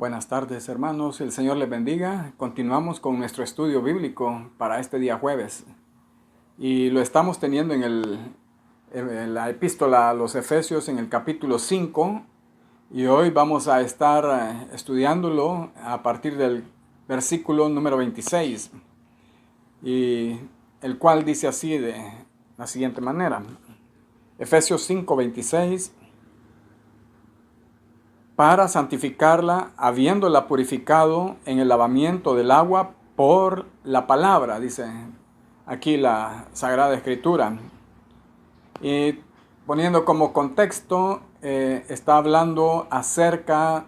Buenas tardes, hermanos. El Señor les bendiga. Continuamos con nuestro estudio bíblico para este día jueves. Y lo estamos teniendo en la epístola a los Efesios en el capítulo 5. Y hoy vamos a estar estudiándolo a partir del versículo número 26. Y el cual dice así de la siguiente manera. Efesios 5, 26. Para santificarla, habiéndola purificado en el lavamiento del agua por la palabra, dice aquí la Sagrada Escritura. Y poniendo como contexto, está hablando acerca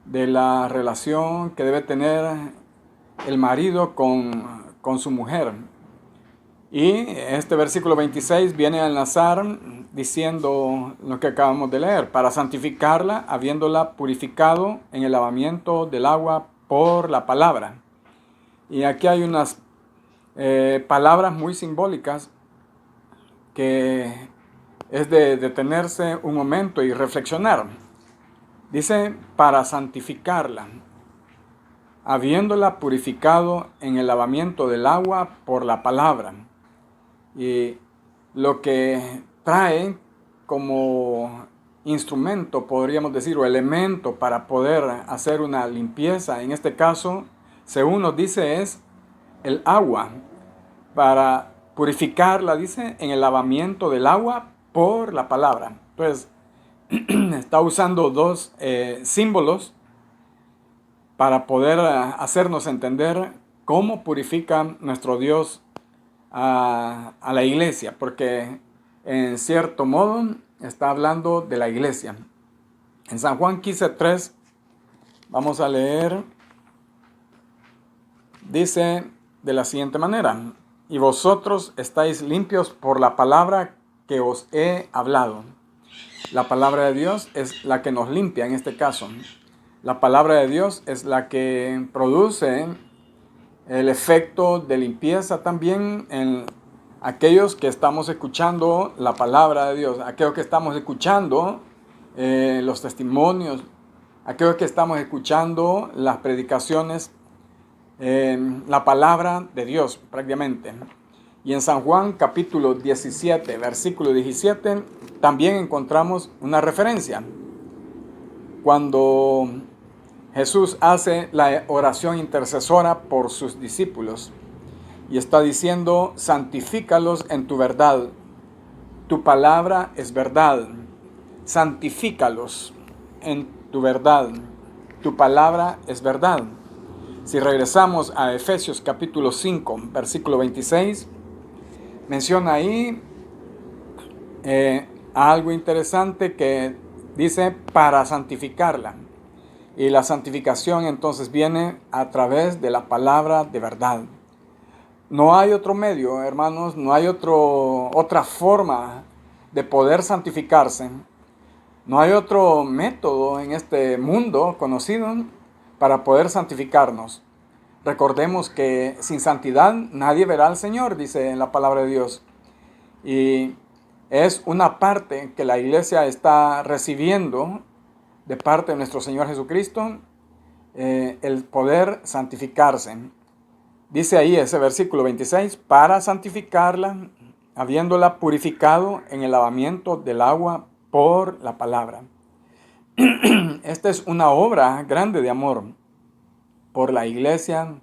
de la relación que debe tener el marido con su mujer. Y este versículo 26 viene a enlazar diciendo lo que acabamos de leer, para santificarla, habiéndola purificado en el lavamiento del agua por la palabra. Y aquí hay unas palabras muy simbólicas que es de detenerse un momento y reflexionar. Dice, para santificarla, habiéndola purificado en el lavamiento del agua por la palabra. Y lo que trae como instrumento, podríamos decir, o elemento para poder hacer una limpieza, en este caso, según nos dice, es el agua. Para purificarla, dice, en el lavamiento del agua por la palabra. Entonces, está usando dos símbolos para poder hacernos entender cómo purifica nuestro Dios a la iglesia, porque en cierto modo está hablando de la iglesia. En San Juan 15:3 vamos a leer, dice de la siguiente manera, y vosotros estáis limpios por la palabra que os he hablado. La palabra de Dios es la que nos limpia en este caso. La palabra de Dios es la que produce el efecto de limpieza también en aquellos que estamos escuchando la palabra de Dios, aquellos que estamos escuchando los testimonios, aquellos que estamos escuchando las predicaciones, la palabra de Dios prácticamente. Y en San Juan capítulo 17, versículo 17, también encontramos una referencia. Cuando Jesús hace la oración intercesora por sus discípulos y está diciendo, santifícalos en tu verdad. Tu palabra es verdad. Santifícalos en tu verdad. Tu palabra es verdad. Si regresamos a Efesios capítulo 5, versículo 26, menciona ahí algo interesante que dice para santificarla. Y la santificación entonces viene a través de la palabra de verdad. No hay otro medio, hermanos, no hay otra forma de poder santificarse. No hay otro método en este mundo conocido para poder santificarnos. Recordemos que sin santidad nadie verá al Señor, dice en la palabra de Dios. Y es una parte que la iglesia está recibiendo de parte de nuestro Señor Jesucristo, el poder santificarse. Dice ahí ese versículo 26, para santificarla, habiéndola purificado en el lavamiento del agua por la palabra. Esta es una obra grande de amor por la iglesia,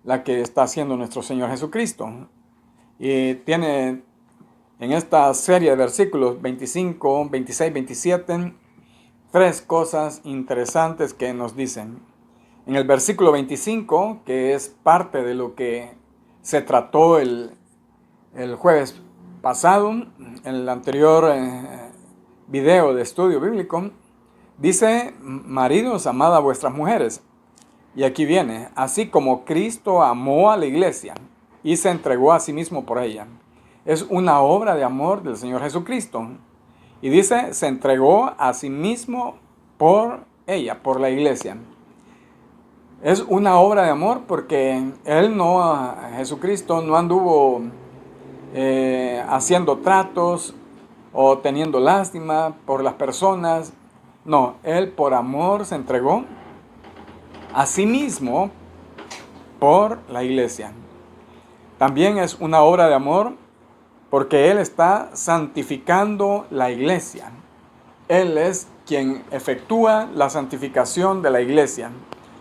la que está haciendo nuestro Señor Jesucristo. Y tiene en esta serie de versículos 25, 26, 27, tres cosas interesantes que nos dicen. En el versículo 25, que es parte de lo que se trató el jueves pasado, en el anterior video de estudio bíblico, dice, maridos, amad a vuestras mujeres. Y aquí viene, así como Cristo amó a la iglesia y se entregó a sí mismo por ella. Es una obra de amor del Señor Jesucristo. Y dice, se entregó a sí mismo por ella, por la iglesia. Es una obra de amor porque Jesucristo no anduvo haciendo tratos o teniendo lástima por las personas. No, Él por amor se entregó a sí mismo por la iglesia. También es una obra de amor porque Él está santificando la iglesia. Él es quien efectúa la santificación de la iglesia.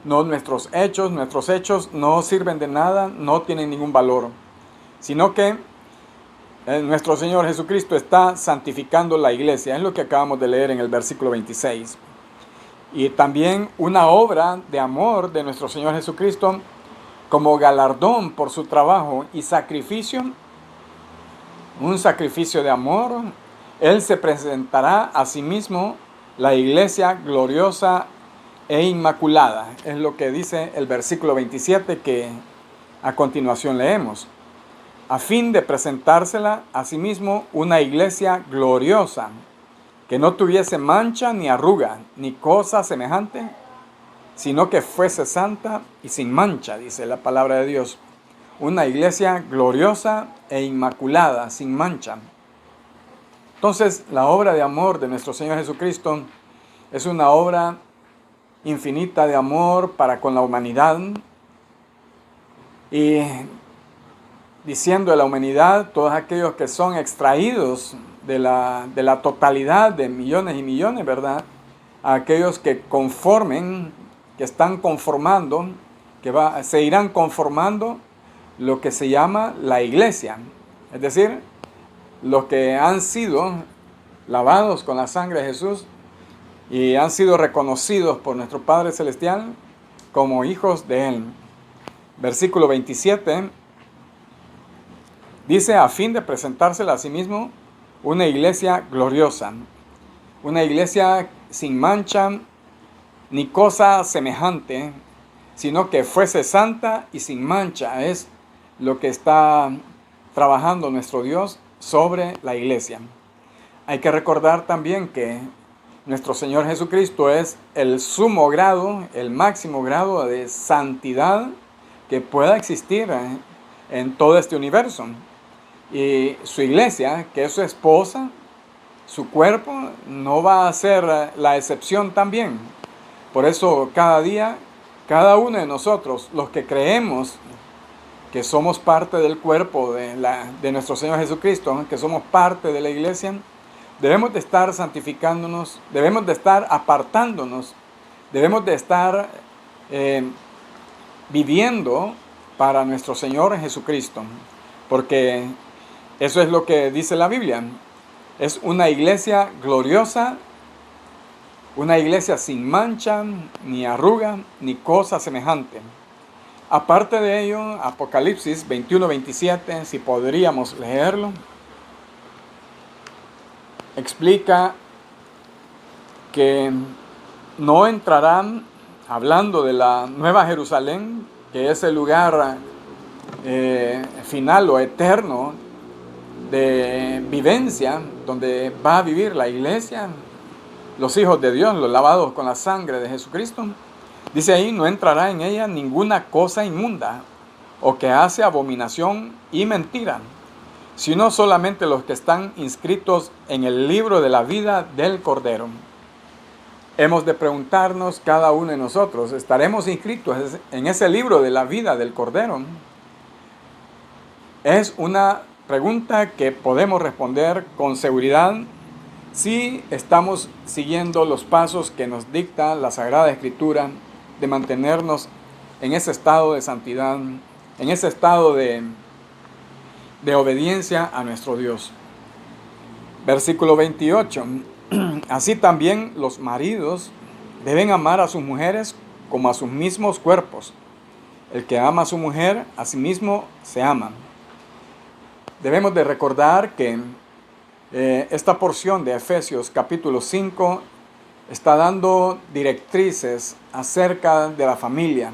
No nuestros hechos no sirven de nada, no tienen ningún valor, sino que nuestro Señor Jesucristo está santificando la iglesia. Es lo que acabamos de leer en el versículo 26. Y también una obra de amor de nuestro Señor Jesucristo como galardón por su trabajo y sacrificio, un sacrificio de amor. Él se presentará a sí mismo la iglesia gloriosa e inmaculada. Es lo que dice el versículo 27 que a continuación leemos. A fin de presentársela a sí mismo una iglesia gloriosa, que no tuviese mancha ni arruga, ni cosa semejante, sino que fuese santa y sin mancha, dice la palabra de Dios. Una iglesia gloriosa e inmaculada, sin mancha. Entonces, la obra de amor de nuestro Señor Jesucristo es una obra infinita de amor para con la humanidad. Y diciendo de la humanidad, todos aquellos que son extraídos de la totalidad de millones y millones, ¿verdad? A aquellos que conformen, que están conformando, se irán conformando lo que se llama la iglesia. Es decir, los que han sido lavados con la sangre de Jesús y han sido reconocidos por nuestro Padre Celestial como hijos de Él. Versículo 27 dice, a fin de presentársela a sí mismo una iglesia gloriosa, una iglesia sin mancha ni cosa semejante, sino que fuese santa y sin mancha. Es lo que está trabajando nuestro Dios sobre la iglesia. Hay que recordar también que nuestro Señor Jesucristo es el sumo grado, el máximo grado de santidad que pueda existir en todo este universo. Y su iglesia, que es su esposa, su cuerpo, no va a ser la excepción también. Por eso cada día, cada uno de nosotros, los que creemos que somos parte del cuerpo de nuestro Señor Jesucristo, que somos parte de la iglesia, debemos de estar santificándonos, debemos de estar apartándonos, debemos de estar viviendo para nuestro Señor Jesucristo, porque eso es lo que dice la Biblia. Es una iglesia gloriosa, una iglesia sin mancha, ni arruga, ni cosa semejante. Aparte de ello, Apocalipsis 21-27, si podríamos leerlo, explica que no entrarán, hablando de la Nueva Jerusalén, que es el lugar final o eterno de vivencia, donde va a vivir la iglesia, los hijos de Dios, los lavados con la sangre de Jesucristo. Dice ahí, no entrará en ella ninguna cosa inmunda o que hace abominación y mentira, sino solamente los que están inscritos en el libro de la vida del Cordero. Hemos de preguntarnos cada uno de nosotros, ¿estaremos inscritos en ese libro de la vida del Cordero? Es una pregunta que podemos responder con seguridad si estamos siguiendo los pasos que nos dicta la Sagrada Escritura de mantenernos en ese estado de santidad, en ese estado de obediencia a nuestro Dios. Versículo 28. Así también los maridos deben amar a sus mujeres como a sus mismos cuerpos. El que ama a su mujer, a sí mismo se ama. Debemos de recordar que esta porción de Efesios capítulo 5 está dando directrices acerca de la familia,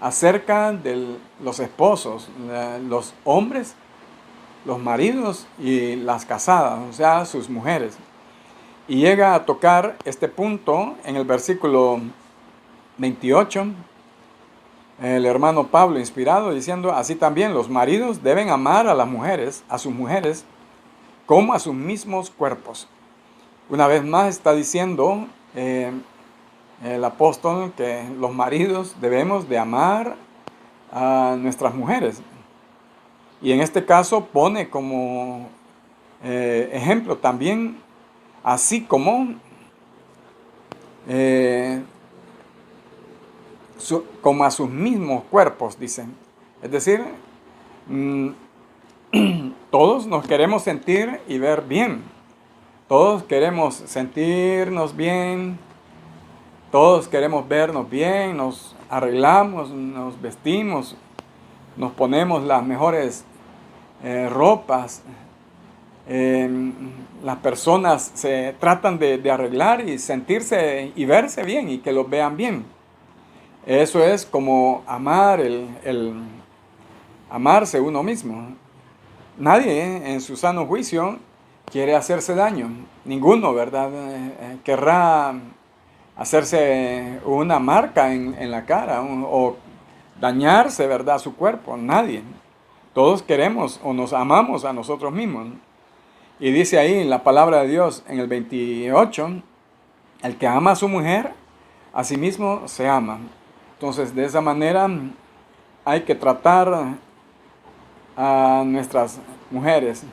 acerca de los esposos, los hombres, los maridos y las casadas, o sea, sus mujeres. Y llega a tocar este punto en el versículo 28, el hermano Pablo inspirado diciendo, así también los maridos deben amar a las mujeres, a sus mujeres, como a sus mismos cuerpos. Una vez más está diciendo el apóstol que los maridos debemos de amar a nuestras mujeres. Y en este caso pone como ejemplo también, así como, como a sus mismos cuerpos, dice. Es decir, todos nos queremos sentir y ver bien. Todos queremos sentirnos bien. Todos queremos vernos bien. Nos arreglamos, nos vestimos, nos ponemos las mejores ropas. Las personas se tratan de arreglar y sentirse y verse bien y que los vean bien. Eso es como amar, el amarse uno mismo. Nadie en su sano juicio quiere hacerse daño. Ninguno, ¿verdad? Querrá hacerse una marca en la cara o dañarse, ¿verdad? Su cuerpo. Nadie. Todos queremos o nos amamos a nosotros mismos. Y dice ahí en la palabra de Dios en el 28, el que ama a su mujer, a sí mismo se ama. Entonces, de esa manera hay que tratar a nuestras mujeres.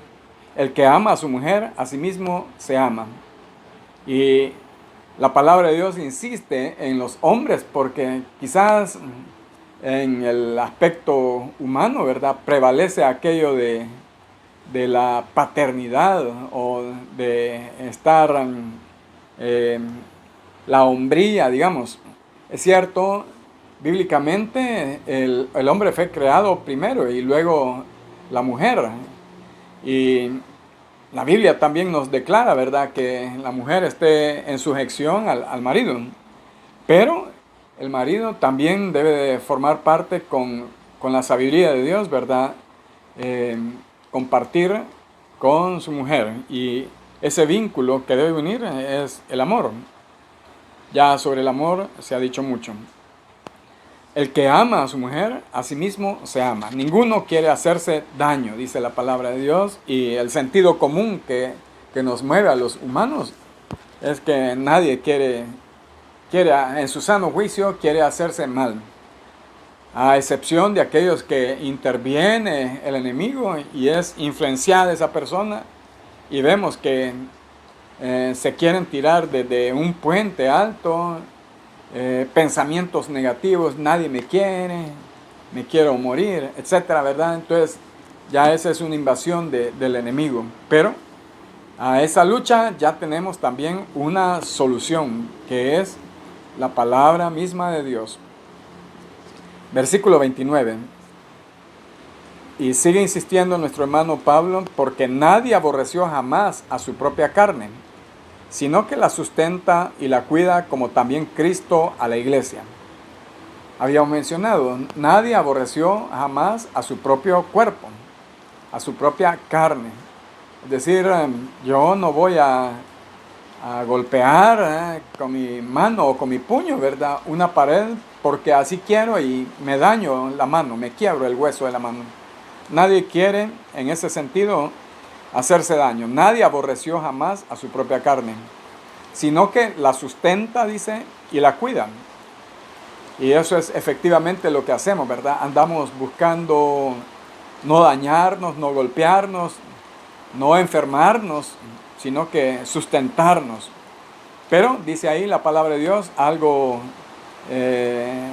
El que ama a su mujer, a sí mismo se ama. Y la palabra de Dios insiste en los hombres porque quizás en el aspecto humano, ¿verdad?, prevalece aquello de la paternidad o de estar la hombría, digamos. Es cierto, bíblicamente el hombre fue creado primero y luego la mujer. Y la Biblia también nos declara, ¿verdad?, que la mujer esté en sujeción al marido. Pero el marido también debe de formar parte con la sabiduría de Dios, ¿verdad?, compartir con su mujer. Y ese vínculo que debe unir es el amor. Ya sobre el amor se ha dicho mucho. El que ama a su mujer, a sí mismo se ama. Ninguno quiere hacerse daño, dice la palabra de Dios. Y el sentido común que nos mueve a los humanos es que nadie quiere en su sano juicio, quiere hacerse mal. A excepción de aquellos que interviene el enemigo y es influenciada esa persona y vemos que se quieren tirar desde un puente alto, pensamientos negativos, nadie me quiere, me quiero morir, etcétera, ¿verdad? Entonces ya esa es una invasión del enemigo. Pero a esa lucha ya tenemos también una solución, que es la palabra misma de Dios. Versículo 29. Y sigue insistiendo nuestro hermano Pablo, porque nadie aborreció jamás a su propia carne, sino que la sustenta y la cuida, como también Cristo a la iglesia. Habíamos mencionado, nadie aborreció jamás a su propio cuerpo, a su propia carne. Es decir, yo no voy a golpear con mi mano o con mi puño, ¿verdad?, una pared porque así quiero y me daño la mano, me quiebro el hueso de la mano. Nadie quiere en ese sentido hacerse daño. Nadie aborreció jamás a su propia carne, sino que la sustenta, dice, y la cuida. Y eso es efectivamente lo que hacemos, ¿verdad? Andamos buscando no dañarnos, no golpearnos, no enfermarnos, sino que sustentarnos. Pero dice ahí la palabra de Dios algo que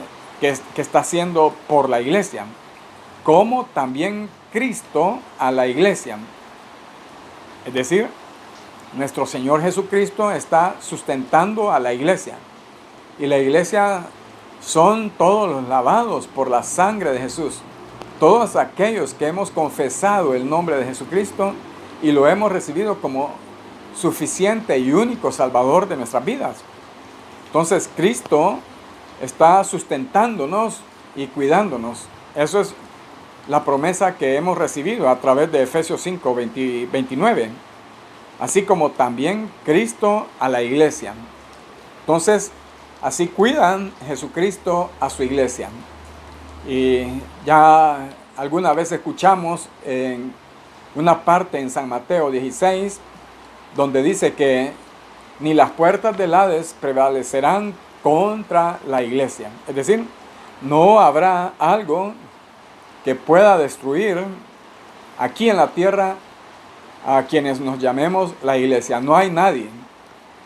está haciendo por la iglesia, como también Cristo a la iglesia. Es decir, nuestro Señor Jesucristo está sustentando a la iglesia. Y la iglesia son todos los lavados por la sangre de Jesús. Todos aquellos que hemos confesado el nombre de Jesucristo y lo hemos recibido como suficiente y único Salvador de nuestras vidas. Entonces Cristo está sustentándonos y cuidándonos. Eso es la promesa que hemos recibido a través de Efesios 5, 29. Así como también Cristo a la iglesia. Entonces, así cuidan Jesucristo a su iglesia. Y ya alguna vez escuchamos en una parte en San Mateo 16, donde dice que ni las puertas del Hades prevalecerán contra la iglesia. Es decir, no habrá algo que pueda destruir aquí en la tierra a quienes nos llamemos la iglesia. No hay nadie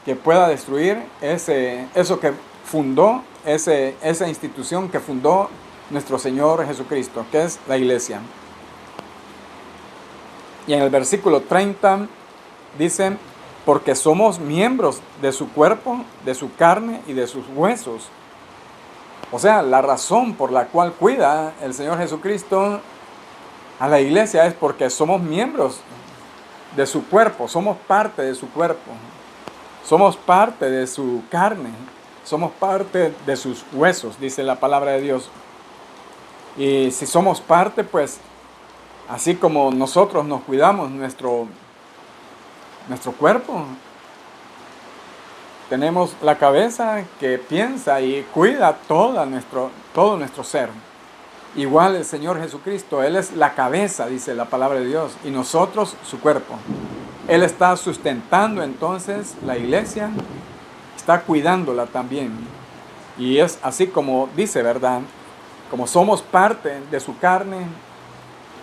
que pueda destruir eso que fundó, esa institución que fundó nuestro Señor Jesucristo, que es la iglesia. Y en el versículo 30 dice, porque somos miembros de su cuerpo, de su carne y de sus huesos. O sea, la razón por la cual cuida el Señor Jesucristo a la iglesia es porque somos miembros de su cuerpo, somos parte de su cuerpo, somos parte de su carne, somos parte de sus huesos, dice la palabra de Dios. Y si somos parte, pues, así como nosotros nos cuidamos nuestro cuerpo, tenemos la cabeza que piensa y cuida todo nuestro ser. Igual el Señor Jesucristo, Él es la cabeza, dice la palabra de Dios, y nosotros su cuerpo. Él está sustentando entonces la iglesia, está cuidándola también. Y es así como dice, ¿verdad? Como somos parte de su carne,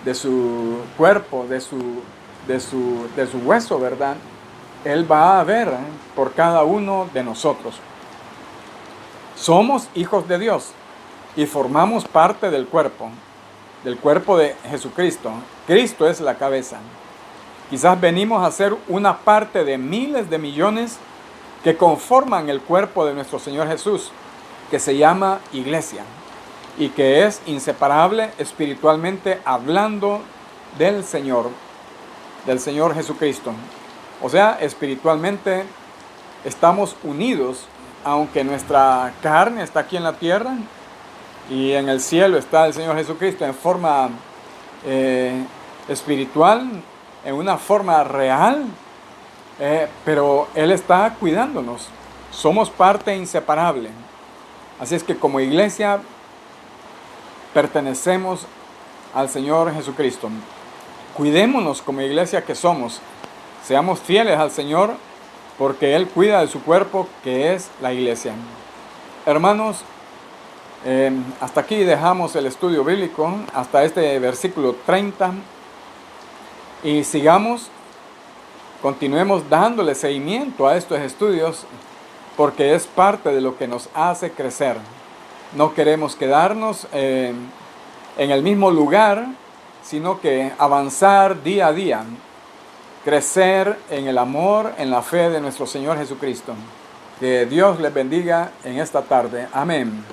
de su cuerpo, de su hueso, ¿verdad? Él va a ver por cada uno de nosotros. Somos hijos de Dios y formamos parte del cuerpo de Jesucristo. Cristo es la cabeza. Quizás venimos a ser una parte de miles de millones que conforman el cuerpo de nuestro Señor Jesús, que se llama iglesia y que es inseparable espiritualmente hablando del Señor Jesucristo. O sea, espiritualmente estamos unidos, aunque nuestra carne está aquí en la tierra y en el cielo está el Señor Jesucristo en forma espiritual, en una forma real, pero Él está cuidándonos. Somos parte inseparable. Así es que como iglesia pertenecemos al Señor Jesucristo. Cuidémonos como iglesia que somos. Seamos fieles al Señor porque Él cuida de su cuerpo, que es la iglesia. Hermanos, hasta aquí dejamos el estudio bíblico, hasta este versículo 30. Y continuemos dándole seguimiento a estos estudios porque es parte de lo que nos hace crecer. No queremos quedarnos en el mismo lugar, sino que avanzar día a día, crecer en el amor, en la fe de nuestro Señor Jesucristo. Que Dios les bendiga en esta tarde. Amén.